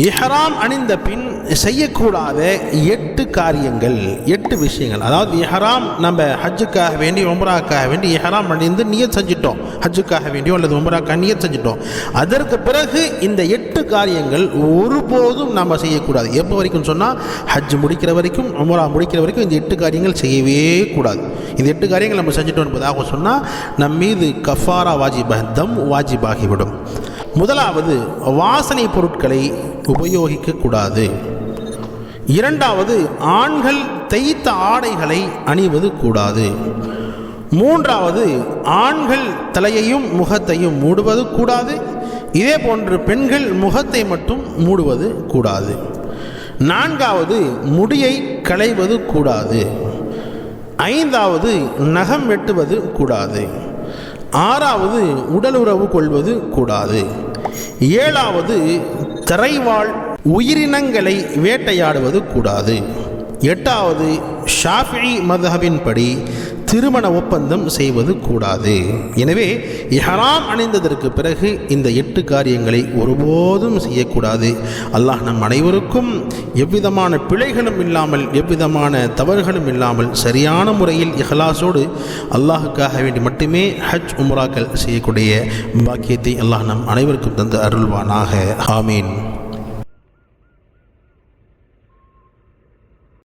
இஹ்ராம் அணிந்த பின் செய்யக்கூடாத 8 காரியங்கள், 8 விஷயங்கள். அதாவது இஹ்ராம் நம்ம ஹஜ்ஜுக்காக வேண்டி உம்ராக்காக வேண்டி இஹ்ராம் அணிந்து நியத் செஞ்சிட்டோம், ஹஜ்ஜுக்காக வேண்டியோ அல்லது உம்ராக்காக நியத் செஞ்சிட்டோம். அதற்கு பிறகு இந்த 8 காரியங்கள் ஒருபோதும் நம்ம செய்யக்கூடாது. எப்போ வரைக்கும் சொன்னால் ஹஜ் முடிக்கிற வரைக்கும், உம்ரா முடிக்கிற வரைக்கும் இந்த 8 காரியங்கள் செய்யவே கூடாது. இந்த 8 காரியங்கள் நம்ம செஞ்சிட்டோம் என்பதாக சொன்னால் நம் மீது கஃபாரா வாஜிபாக, தம் வாஜிபாகிவிடும். முதலாவது, வாசனை பொருட்களை உபயோகிக்கக்கூடாது. இரண்டாவது, ஆண்கள் தைத்த ஆடைகளை அணிவது கூடாது. மூன்றாவது, ஆண்கள் தலையையும் முகத்தையும் மூடுவது கூடாது. இதே போன்று பெண்கள் முகத்தை மட்டும் மூடுவது கூடாது. நான்காவது, முடியை களைவது கூடாது. ஐந்தாவது, நகம் வெட்டுவது கூடாது. ஆறாவது, உடலுறவு கொள்வது கூடாது. ஏழாவது, திரைவாழ் உயிரினங்களை வேட்டையாடுவது கூடாது. எட்டாவது, ஷாஃபிஈ மذஹபின் படி திருமண ஒப்பந்தம் செய்வது கூடாது. எனவே இஹ்ராம் அணிந்ததற்கு பிறகு இந்த 8 காரியங்களை ஒருபோதும் செய்யக்கூடாது. அல்லாஹ் நம் அனைவருக்கும் எவ்விதமான பிழைகளும் இல்லாமல், எவ்விதமான தவறுகளும் இல்லாமல் சரியான முறையில் இஹ்லாஸோடு அல்லாஹுக்காக வேண்டி மட்டுமே ஹஜ் உம்ராக்கள் செய்யக்கூடிய பாக்கியத்தை அல்லாஹ் நம் அனைவருக்கும் தந்து அருள்வானாக. ஆமீன்.